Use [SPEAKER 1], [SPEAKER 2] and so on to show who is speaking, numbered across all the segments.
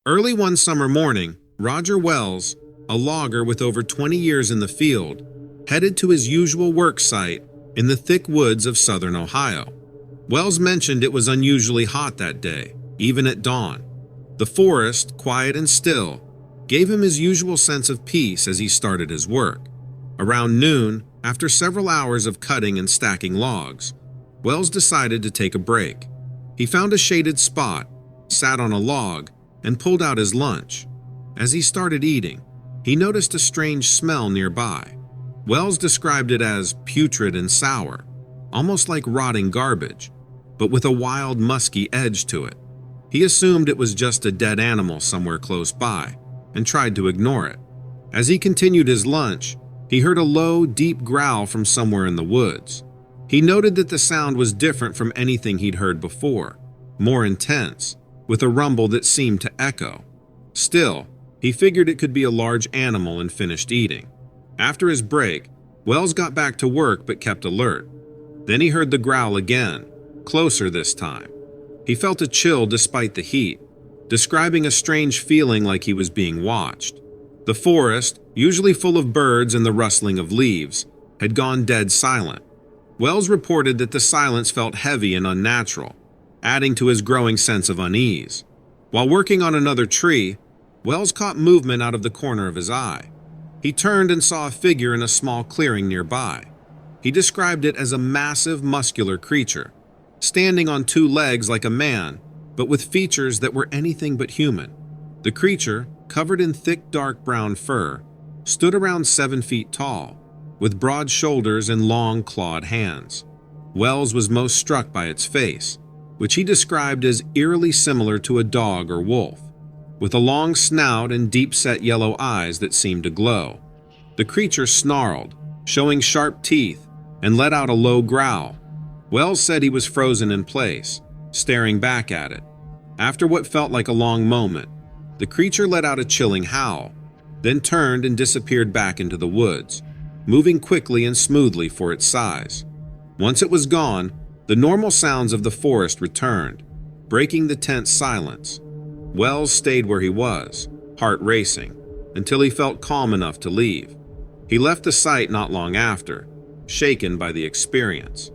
[SPEAKER 1] Early one summer morning, Roger Wells, a logger with over 20 years in the field, headed to his usual work site in the thick woods of southern Ohio. Wells mentioned it was unusually hot that day, even at dawn. The forest, quiet and still, gave him his usual sense of peace as he started his work. Around noon, after several hours of cutting and stacking logs, Wells decided to take a break. He found a shaded spot, sat on a log, and pulled out his lunch. As he started eating, he noticed a strange smell nearby. Wells described it as putrid and sour, almost like rotting garbage, but with a wild, musky edge to it. He assumed it was just a dead animal somewhere close by and tried to ignore it. As he continued his lunch, he heard a low, deep growl from somewhere in the woods. He noted that the sound was different from anything he'd heard before, more intense, with a rumble that seemed to echo. Still, he figured it could be a large animal and finished eating. After his break, Wells got back to work but kept alert. Then he heard the growl again, closer this time. He felt a chill despite the heat, describing a strange feeling like he was being watched. The forest, usually full of birds and the rustling of leaves, had gone dead silent. Wells reported that the silence felt heavy and unnatural, adding to his growing sense of unease. While working on another tree, Wells caught movement out of the corner of his eye. He turned and saw a figure in a small clearing nearby. He described it as a massive, muscular creature, standing on two legs like a man, but with features that were anything but human. The creature, covered in thick, dark brown fur, stood around 7 feet tall, with broad shoulders and long, clawed hands. Wells was most struck by its face, which he described as eerily similar to a dog or wolf, with a long snout and deep-set yellow eyes that seemed to glow. The creature snarled, showing sharp teeth, and let out a low growl. Wells said he was frozen in place, staring back at it. After what felt like a long moment, the creature let out a chilling howl, then turned and disappeared back into the woods, moving quickly and smoothly for its size. Once it was gone, the normal sounds of the forest returned, breaking the tense silence. Wells stayed where he was, heart racing, until he felt calm enough to leave. He left the site not long after, shaken by the experience.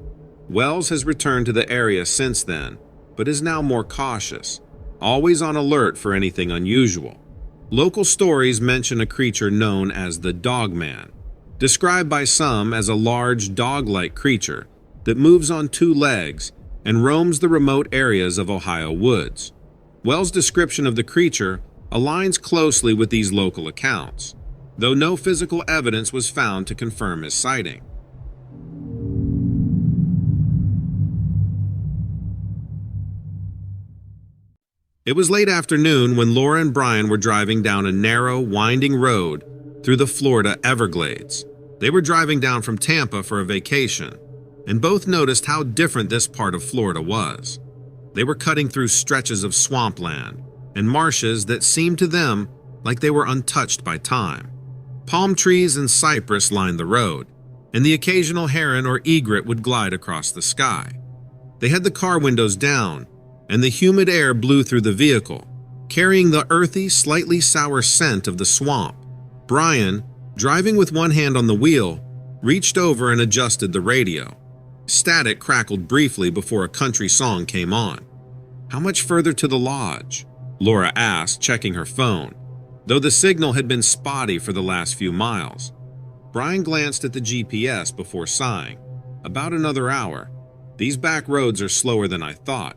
[SPEAKER 1] Wells has returned to the area since then, but is now more cautious, always on alert for anything unusual. Local stories mention a creature known as the Dogman, described by some as a large dog-like creature that moves on two legs and roams the remote areas of Ohio woods. Wells' description of the creature aligns closely with these local accounts, though no physical evidence was found to confirm his sighting. It was late afternoon when Laura and Brian were driving down a narrow, winding road through the Florida Everglades. They were driving down from Tampa for a vacation, and both noticed how different this part of Florida was. They were cutting through stretches of swampland and marshes that seemed to them like they were untouched by time. Palm trees and cypress lined the road, and the occasional heron or egret would glide across the sky. They had the car windows down, and the humid air blew through the vehicle, carrying the earthy, slightly sour scent of the swamp. Brian, driving with one hand on the wheel, reached over and adjusted the radio. Static crackled briefly before a country song came on. "How much further to the lodge?" Laura asked, checking her phone, though the signal had been spotty for the last few miles. Brian glanced at the GPS before sighing. "About another hour. These back roads are slower than I thought."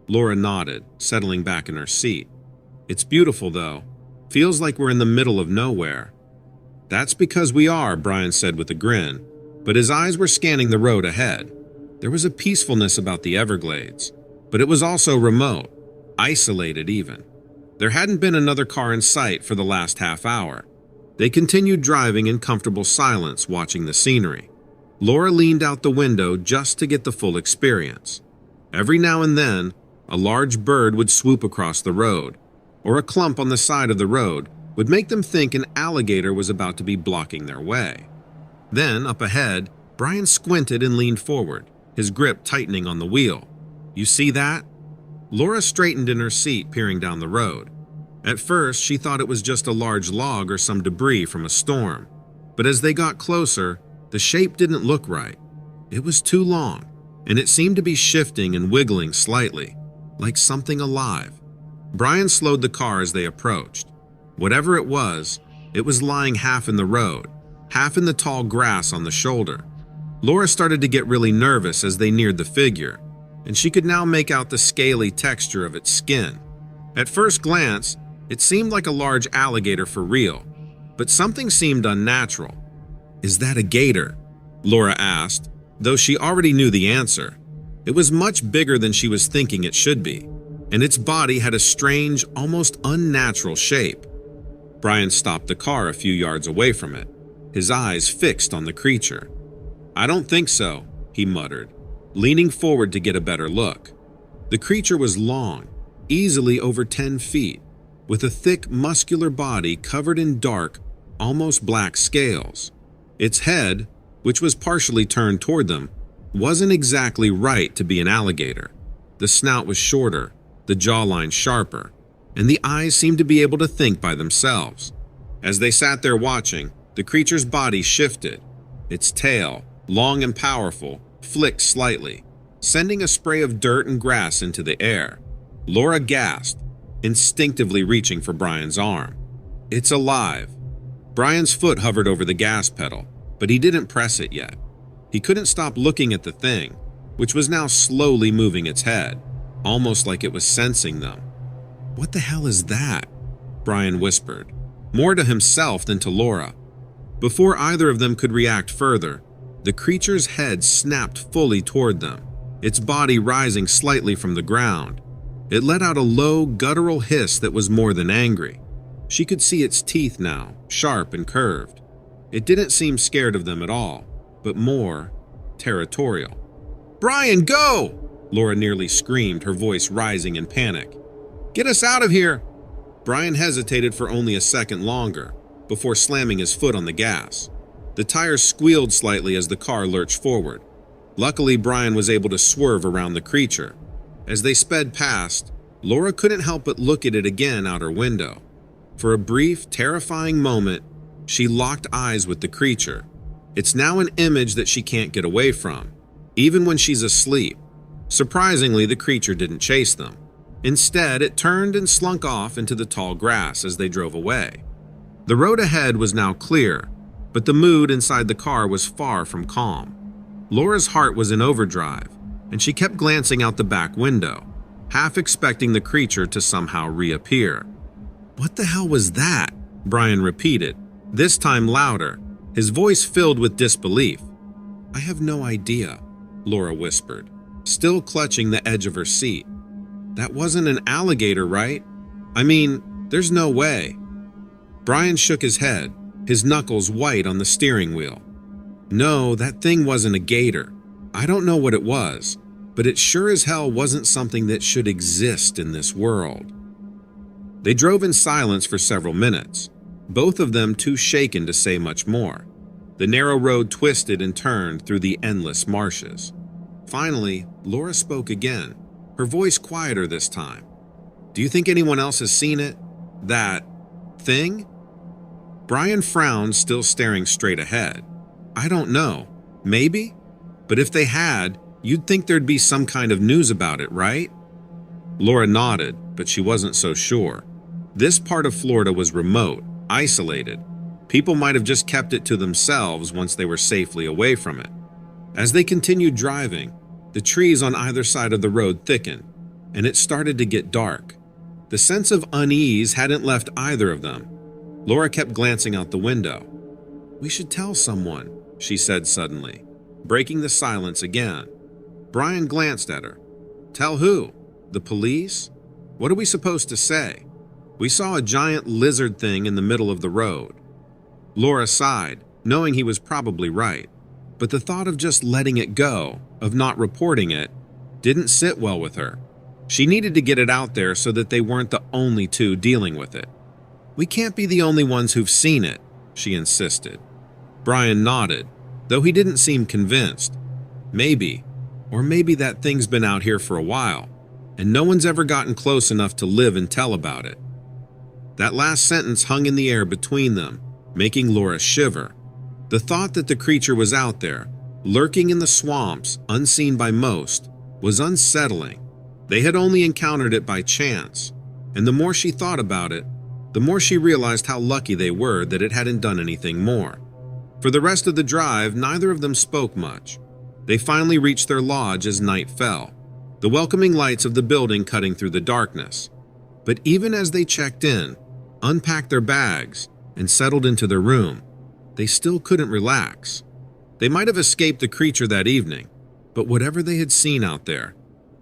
[SPEAKER 1] Laura nodded, settling back in her seat. "It's beautiful, though. Feels like we're in the middle of nowhere." "That's because we are," Brian said with a grin, but his eyes were scanning the road ahead. There was a peacefulness about the Everglades, but it was also remote, isolated even. There hadn't been another car in sight for the last half hour. They continued driving in comfortable silence, watching the scenery. Laura leaned out the window just to get the full experience. Every now and then, a large bird would swoop across the road, or a clump on the side of the road would make them think an alligator was about to be blocking their way. Then, up ahead, Brian squinted and leaned forward, his grip tightening on the wheel. "You see that?" Laura straightened in her seat, peering down the road. At first, she thought it was just a large log or some debris from a storm. But as they got closer, the shape didn't look right. It was too long, and it seemed to be shifting and wiggling slightly, like something alive. Brian slowed the car as they approached. Whatever it was lying half in the road, half in the tall grass on the shoulder. Laura started to get really nervous as they neared the figure, and she could now make out the scaly texture of its skin. At first glance, it seemed like a large alligator for real, but something seemed unnatural. "Is that a gator?" Laura asked, though she already knew the answer. It was much bigger than she was thinking it should be, and its body had a strange, almost unnatural shape. Brian stopped the car a few yards away from it, his eyes fixed on the creature. "I don't think so," he muttered, leaning forward to get a better look. The creature was long, easily over 10 feet, with a thick, muscular body covered in dark, almost black scales. Its head, which was partially turned toward them, wasn't exactly right to be an alligator. The snout was shorter, the jawline sharper, and the eyes seemed to be able to think by themselves. As they sat there watching, the creature's body shifted. Its tail, long and powerful, flicked slightly, sending a spray of dirt and grass into the air. Laura gasped, instinctively reaching for Brian's arm. "It's alive." Brian's foot hovered over the gas pedal, but he didn't press it yet. He couldn't stop looking at the thing, which was now slowly moving its head, almost like it was sensing them. "What the hell is that?" Brian whispered, more to himself than to Laura. Before either of them could react further, the creature's head snapped fully toward them, its body rising slightly from the ground. It let out a low, guttural hiss that was more than angry. She could see its teeth now, sharp and curved. It didn't seem scared of them at all, but more territorial. "Brian, go!" Laura nearly screamed, her voice rising in panic. "Get us out of here!" Brian hesitated for only a second longer, before slamming his foot on the gas. The tires squealed slightly as the car lurched forward. Luckily, Brian was able to swerve around the creature. As they sped past, Laura couldn't help but look at it again out her window. For a brief, terrifying moment, she locked eyes with the creature. It's now an image that she can't get away from, even when she's asleep. Surprisingly, the creature didn't chase them. Instead, it turned and slunk off into the tall grass as they drove away. The road ahead was now clear, but the mood inside the car was far from calm. Laura's heart was in overdrive, and she kept glancing out the back window, half expecting the creature to somehow reappear. "What the hell was that?" Brian repeated, this time louder, his voice filled with disbelief. "I have no idea," Laura whispered, still clutching the edge of her seat. "That wasn't an alligator, right? I mean, there's no way." Brian shook his head, his knuckles white on the steering wheel. "No, that thing wasn't a gator. I don't know what it was, but it sure as hell wasn't something that should exist in this world." They drove in silence for several minutes, both of them too shaken to say much more. The narrow road twisted and turned through the endless marshes. Finally, Laura spoke again, her voice quieter this time. "Do you think anyone else has seen it? That thing?" Brian frowned, still staring straight ahead. "I don't know. Maybe? But if they had, you'd think there'd be some kind of news about it, right?" Laura nodded, but she wasn't so sure. This part of Florida was remote, isolated. People might have just kept it to themselves once they were safely away from it. As they continued driving, the trees on either side of the road thickened, and it started to get dark. The sense of unease hadn't left either of them. Laura kept glancing out the window. "We should tell someone," she said suddenly, breaking the silence again. Brian glanced at her. "Tell who? The police? What are we supposed to say? We saw a giant lizard thing in the middle of the road." Laura sighed, knowing he was probably right. But the thought of just letting it go, of not reporting it, didn't sit well with her. She needed to get it out there so that they weren't the only two dealing with it. "We can't be the only ones who've seen it," she insisted. Brian nodded, though he didn't seem convinced. "Maybe. Or maybe that thing's been out here for a while, and no one's ever gotten close enough to live and tell about it." That last sentence hung in the air between them, making Laura shiver. The thought that the creature was out there, lurking in the swamps, unseen by most, was unsettling. They had only encountered it by chance, and the more she thought about it, the more she realized how lucky they were that it hadn't done anything more. For the rest of the drive, neither of them spoke much. They finally reached their lodge as night fell, the welcoming lights of the building cutting through the darkness. But even as they checked in, unpacked their bags, and settled into their room, they still couldn't relax. They might have escaped the creature that evening, but whatever they had seen out there,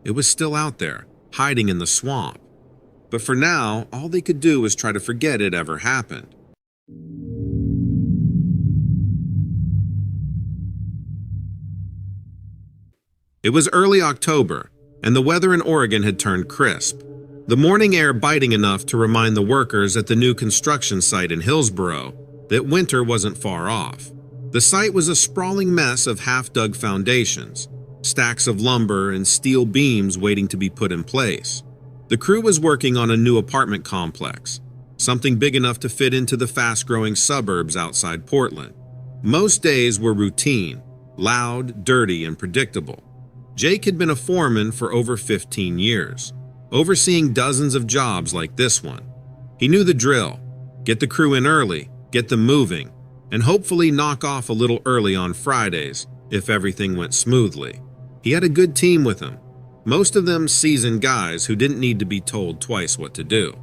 [SPEAKER 1] it was still out there, hiding in the swamp. But for now, all they could do was try to forget it ever happened. It was early October, and the weather in Oregon had turned crisp, the morning air biting enough to remind the workers at the new construction site in Hillsboro that winter wasn't far off. The site was a sprawling mess of half-dug foundations, stacks of lumber and steel beams waiting to be put in place. The crew was working on a new apartment complex, something big enough to fit into the fast-growing suburbs outside Portland. Most days were routine, loud, dirty, and predictable. Jake had been a foreman for over 15 years, overseeing dozens of jobs like this one. He knew the drill: get the crew in early, get them moving, and hopefully knock off a little early on Fridays if everything went smoothly. He had a good team with him, most of them seasoned guys who didn't need to be told twice what to do.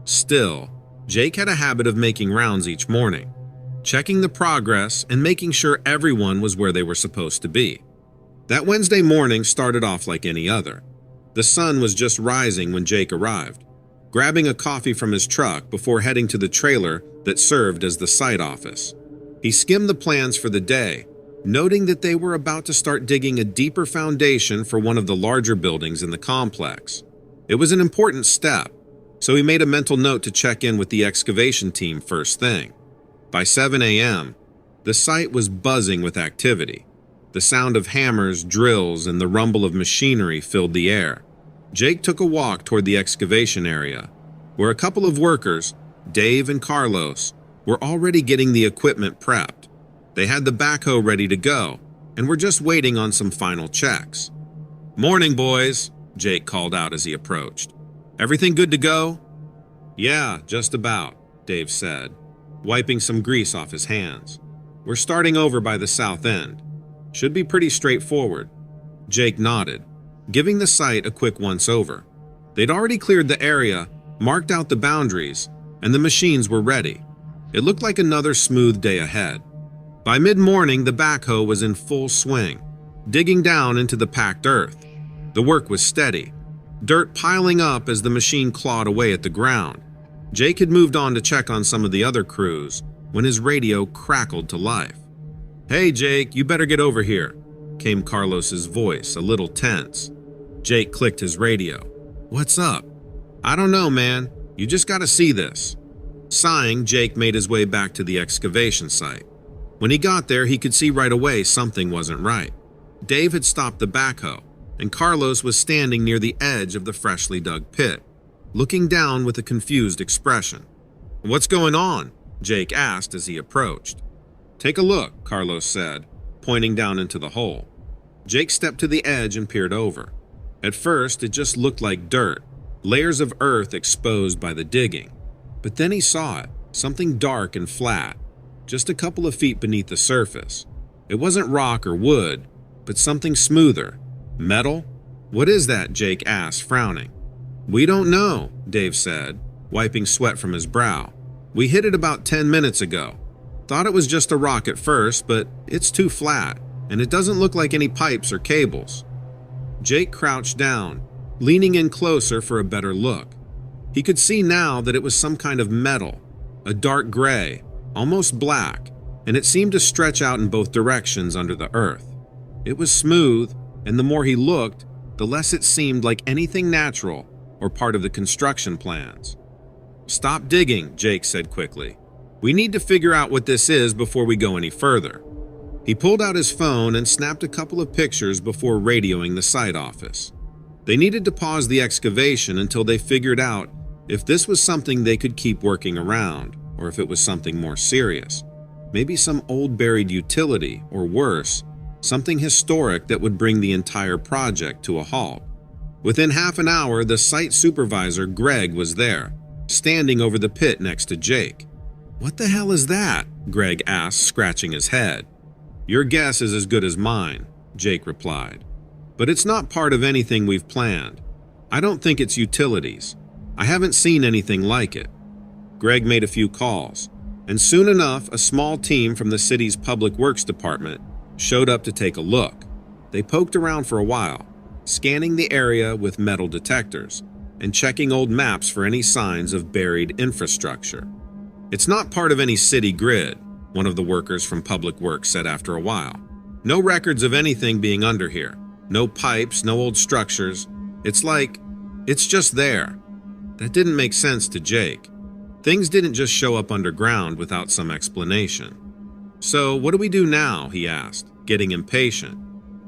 [SPEAKER 1] Still, Jake had a habit of making rounds each morning, checking the progress and making sure everyone was where they were supposed to be. That Wednesday morning started off like any other. The sun was just rising when Jake arrived, grabbing a coffee from his truck before heading to the trailer that served as the site office. He skimmed the plans for the day, noting that they were about to start digging a deeper foundation for one of the larger buildings in the complex. It was an important step, so he made a mental note to check in with the excavation team first thing. By 7 a.m., the site was buzzing with activity. The sound of hammers, drills, and the rumble of machinery filled the air. Jake took a walk toward the excavation area, where a couple of workers, Dave and Carlos, were already getting the equipment prepped. They had the backhoe ready to go, and were just waiting on some final checks. "Morning, boys," Jake called out as he approached. "Everything good to go?" "Yeah, just about," Dave said, wiping some grease off his hands. "We're starting over by the south end. Should be pretty straightforward." Jake nodded, giving the site a quick once-over. They'd already cleared the area, marked out the boundaries, and the machines were ready. It looked like another smooth day ahead. By mid-morning, the backhoe was in full swing, digging down into the packed earth. The work was steady, dirt piling up as the machine clawed away at the ground. Jake had moved on to check on some of the other crews when his radio crackled to life. "Hey, Jake, you better get over here," came Carlos's voice, a little tense. Jake clicked his radio. "What's up?" "I don't know, man. You just gotta see this." Sighing, Jake made his way back to the excavation site. When he got there, he could see right away something wasn't right. Dave had stopped the backhoe, and Carlos was standing near the edge of the freshly dug pit, looking down with a confused expression. "What's going on?" Jake asked as he approached. "Take a look," Carlos said, pointing down into the hole. Jake stepped to the edge and peered over. At first, it just looked like dirt, layers of earth exposed by the digging. But then he saw it, something dark and flat, just a couple of feet beneath the surface. It wasn't rock or wood, but something smoother. Metal? "What is that?" Jake asked, frowning. "We don't know," Dave said, wiping sweat from his brow. "We hit it about 10 minutes ago. Thought it was just a rock at first, but it's too flat, and it doesn't look like any pipes or cables." Jake crouched down, leaning in closer for a better look. He could see now that it was some kind of metal, a dark gray, almost black, and it seemed to stretch out in both directions under the earth. It was smooth, and the more he looked, the less it seemed like anything natural or part of the construction plans. "Stop digging," Jake said quickly. "We need to figure out what this is before we go any further." He pulled out his phone and snapped a couple of pictures before radioing the site office. They needed to pause the excavation until they figured out if this was something they could keep working around, or if it was something more serious. Maybe some old buried utility, or worse, something historic that would bring the entire project to a halt. Within half an hour, the site supervisor, Greg, was there, standing over the pit next to Jake. "What the hell is that?" Greg asked, scratching his head. "Your guess is as good as mine," Jake replied. "But it's not part of anything we've planned. I don't think it's utilities. I haven't seen anything like it." Greg made a few calls, and soon enough, a small team from the city's public works department showed up to take a look. They poked around for a while, scanning the area with metal detectors and checking old maps for any signs of buried infrastructure. "It's not part of any city grid," one of the workers from public works said after a while. "No records of anything being under here. No pipes, no old structures. It's just there." That didn't make sense to Jake. Things didn't just show up underground without some explanation. "So what do we do now?" he asked, getting impatient.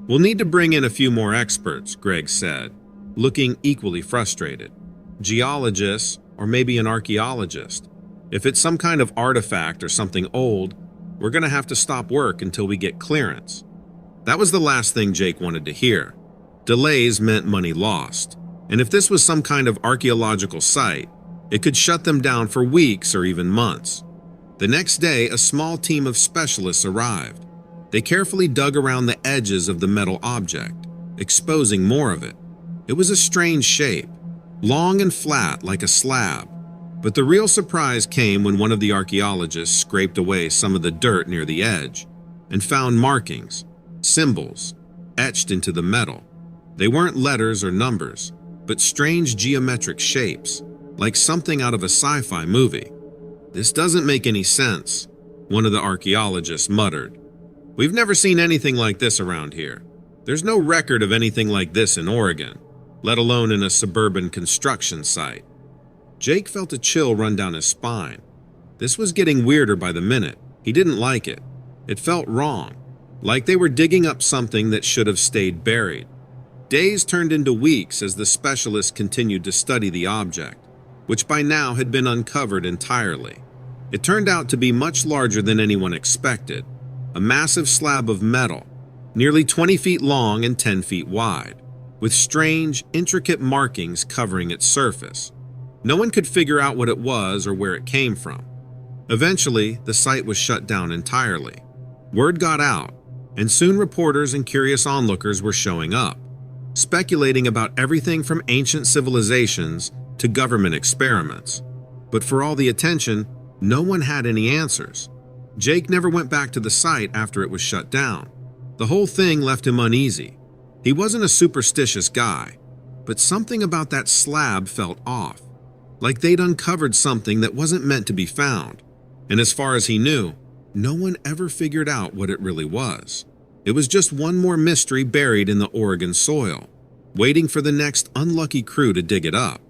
[SPEAKER 1] "We'll need to bring in a few more experts," Greg said, looking equally frustrated. "Geologists, or maybe an archaeologist. If it's some kind of artifact or something old, we're going to have to stop work until we get clearance." That was the last thing Jake wanted to hear. Delays meant money lost, and if this was some kind of archaeological site, it could shut them down for weeks or even months. The next day, a small team of specialists arrived. They carefully dug around the edges of the metal object, exposing more of it. It was a strange shape, long and flat like a slab. But the real surprise came when one of the archaeologists scraped away some of the dirt near the edge and found markings, symbols, etched into the metal. They weren't letters or numbers, but strange geometric shapes, like something out of a sci-fi movie. "This doesn't make any sense," one of the archaeologists muttered. "We've never seen anything like this around here. There's no record of anything like this in Oregon, let alone in a suburban construction site." Jake felt a chill run down his spine. This was getting weirder by the minute. He didn't like it. It felt wrong, like they were digging up something that should have stayed buried. Days turned into weeks as the specialists continued to study the object, which by now had been uncovered entirely. It turned out to be much larger than anyone expected, a massive slab of metal, nearly 20 feet long and 10 feet wide, with strange, intricate markings covering its surface. No one could figure out what it was or where it came from. Eventually, the site was shut down entirely. Word got out, and soon reporters and curious onlookers were showing up, speculating about everything from ancient civilizations to government experiments. But for all the attention, no one had any answers. Jake never went back to the site after it was shut down. The whole thing left him uneasy. He wasn't a superstitious guy, but something about that slab felt off, like they'd uncovered something that wasn't meant to be found. And as far as he knew, no one ever figured out what it really was. It was just one more mystery buried in the Oregon soil, waiting for the next unlucky crew to dig it up.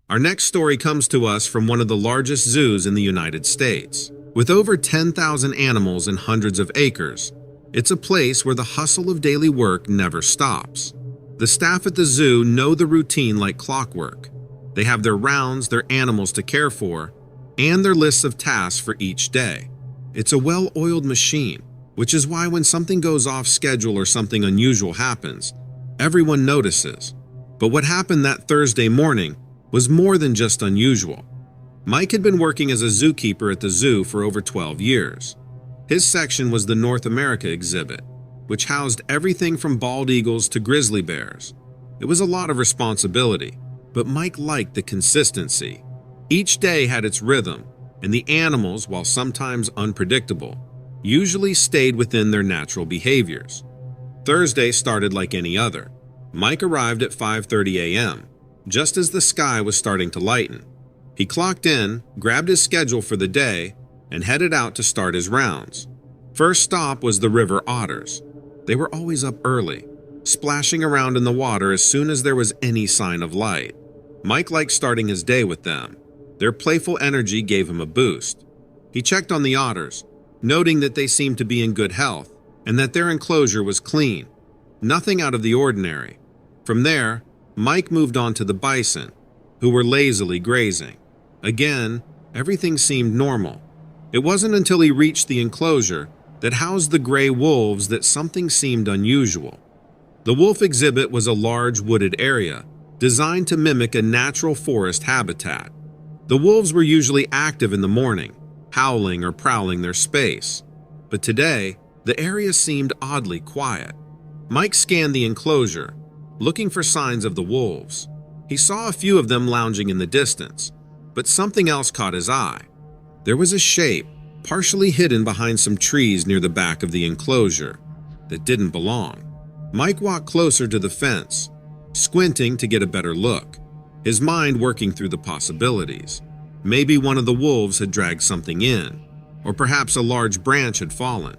[SPEAKER 1] Our next story comes to us from one of the largest zoos in the United States. With over 10,000 animals and hundreds of acres, it's a place where the hustle of daily work never stops. The staff at the zoo know the routine like clockwork. They have their rounds, their animals to care for, and their lists of tasks for each day. It's a well-oiled machine, which is why when something goes off schedule or something unusual happens, everyone notices. But what happened that Thursday morning was more than just unusual. Mike had been working as a zookeeper at the zoo for over 12 years. His section was the North America exhibit, which housed everything from bald eagles to grizzly bears. It was a lot of responsibility, but Mike liked the consistency. Each day had its rhythm, and the animals, while sometimes unpredictable, usually stayed within their natural behaviors. Thursday started like any other. Mike arrived at 5:30 a.m., just as the sky was starting to lighten. He clocked in, grabbed his schedule for the day, and headed out to start his rounds. First stop was the river otters. They were always up early, splashing around in the water as soon as there was any sign of light. Mike liked starting his day with them. Their playful energy gave him a boost. He checked on the otters, noting that they seemed to be in good health and that their enclosure was clean. Nothing out of the ordinary. From there, Mike moved on to the bison, who were lazily grazing. Again, everything seemed normal. It wasn't until he reached the enclosure that housed the gray wolves that something seemed unusual. The wolf exhibit was a large wooded area designed to mimic a natural forest habitat. The wolves were usually active in the morning, howling or prowling their space. But today, the area seemed oddly quiet. Mike scanned the enclosure, looking for signs of the wolves. He saw a few of them lounging in the distance, but something else caught his eye. There was a shape, partially hidden behind some trees near the back of the enclosure, that didn't belong. Mike walked closer to the fence, squinting to get a better look, his mind working through the possibilities. Maybe one of the wolves had dragged something in, or perhaps a large branch had fallen.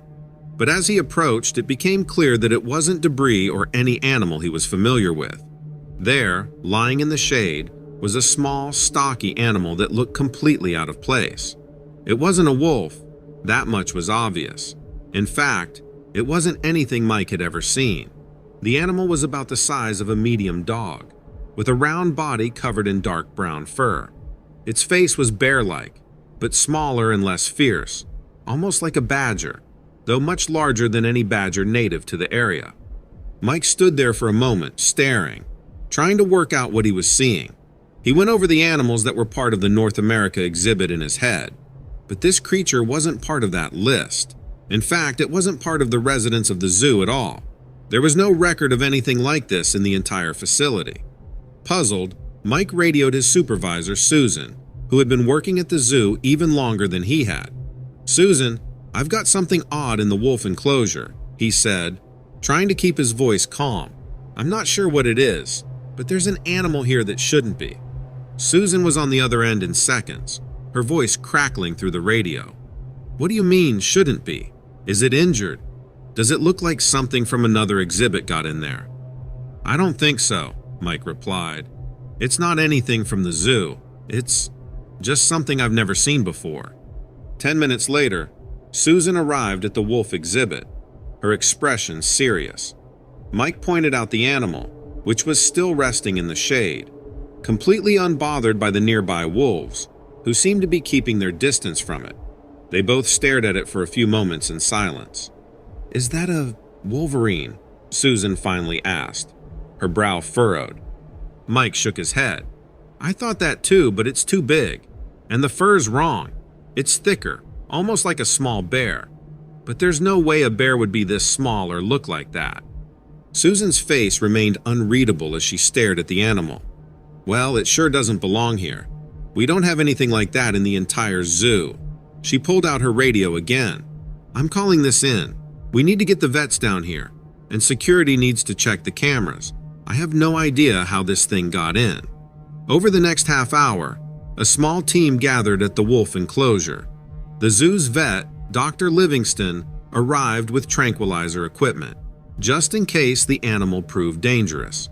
[SPEAKER 1] But as he approached, it became clear that it wasn't debris or any animal he was familiar with. There, lying in the shade, was a small, stocky animal that looked completely out of place. It wasn't a wolf, that much was obvious. In fact, it wasn't anything Mike had ever seen. The animal was about the size of a medium dog, with a round body covered in dark brown fur. Its face was bear-like, but smaller and less fierce, almost like a badger, though much larger than any badger native to the area. Mike stood there for a moment, staring, trying to work out what he was seeing. He went over the animals that were part of the North America exhibit in his head, but this creature wasn't part of that list. In fact, it wasn't part of the residents of the zoo at all. There was no record of anything like this in the entire facility. Puzzled, Mike radioed his supervisor, Susan, who had been working at the zoo even longer than he had. "Susan, I've got something odd in the wolf enclosure," he said, trying to keep his voice calm. "I'm not sure what it is, but there's an animal here that shouldn't be." Susan was on the other end in seconds, her voice crackling through the radio. "What do you mean, shouldn't be? Is it injured? Does it look like something from another exhibit got in there?" "I don't think so," Mike replied. "It's not anything from the zoo. It's just something I've never seen before." 10 minutes later, Susan arrived at the wolf exhibit, her expression serious. Mike pointed out the animal, which was still resting in the shade, completely unbothered by the nearby wolves, who seemed to be keeping their distance from it. They both stared at it for a few moments in silence. "Is that a wolverine?" Susan finally asked, her brow furrowed. Mike shook his head. "I thought that too, but it's too big. And the fur's wrong. It's thicker, almost like a small bear. But there's no way a bear would be this small or look like that." Susan's face remained unreadable as she stared at the animal. "Well, it sure doesn't belong here. We don't have anything like that in the entire zoo." She pulled out her radio again. "I'm calling this in. We need to get the vets down here, and security needs to check the cameras. I have no idea how this thing got in." Over the next half hour, a small team gathered at the wolf enclosure. The zoo's vet, Dr. Livingston, arrived with tranquilizer equipment, just in case the animal proved dangerous.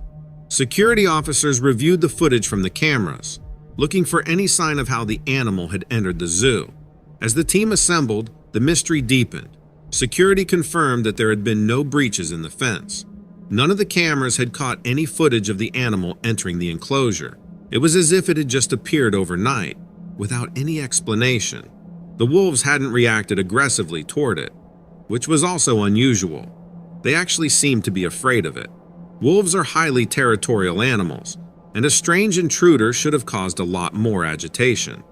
[SPEAKER 1] Security officers reviewed the footage from the cameras, looking for any sign of how the animal had entered the zoo. As the team assembled, the mystery deepened. Security confirmed that there had been no breaches in the fence. None of the cameras had caught any footage of the animal entering the enclosure. It was as if it had just appeared overnight, without any explanation. The wolves hadn't reacted aggressively toward it, which was also unusual. They actually seemed to be afraid of it. Wolves are highly territorial animals, and a strange intruder should have caused a lot more agitation.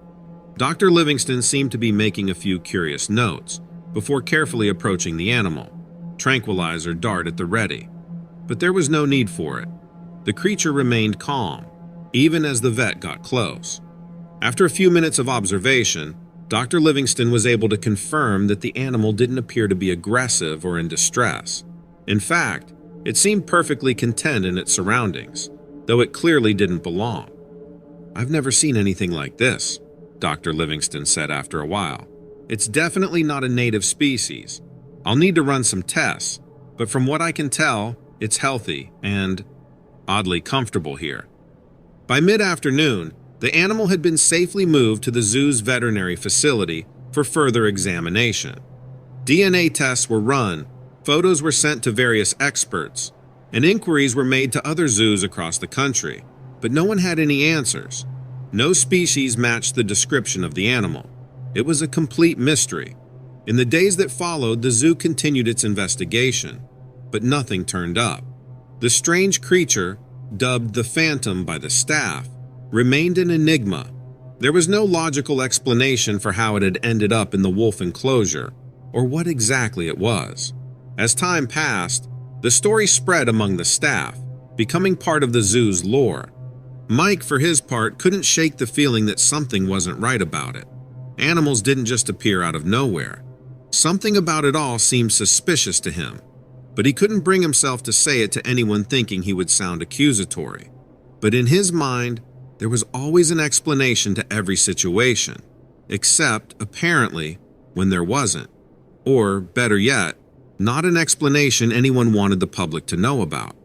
[SPEAKER 1] Dr. Livingston seemed to be making a few curious notes before carefully approaching the animal, tranquilizer dart at the ready. But there was no need for it. The creature remained calm, even as the vet got close. After a few minutes of observation, Dr. Livingston was able to confirm that the animal didn't appear to be aggressive or in distress. In fact, it seemed perfectly content in its surroundings, though it clearly didn't belong. "I've never seen anything like this," Dr. Livingston said after a while. "It's definitely not a native species. I'll need to run some tests, but from what I can tell, it's healthy and oddly comfortable here." By mid-afternoon, the animal had been safely moved to the zoo's veterinary facility for further examination. DNA tests were run, Photos were sent to various experts, and inquiries were made to other zoos across the country, but no one had any answers. No species matched the description of the animal. It was a complete mystery. In the days that followed, the zoo continued its investigation, but nothing turned up. The strange creature, dubbed the Phantom by the staff, remained an enigma. There was no logical explanation for how it had ended up in the wolf enclosure, or what exactly it was. As time passed, the story spread among the staff, becoming part of the zoo's lore. Mike, for his part, couldn't shake the feeling that something wasn't right about it. Animals didn't just appear out of nowhere. Something about it all seemed suspicious to him, but he couldn't bring himself to say it to anyone, thinking he would sound accusatory. But in his mind, there was always an explanation to every situation, except, apparently, when there wasn't. Or, better yet, not an explanation anyone wanted the public to know about.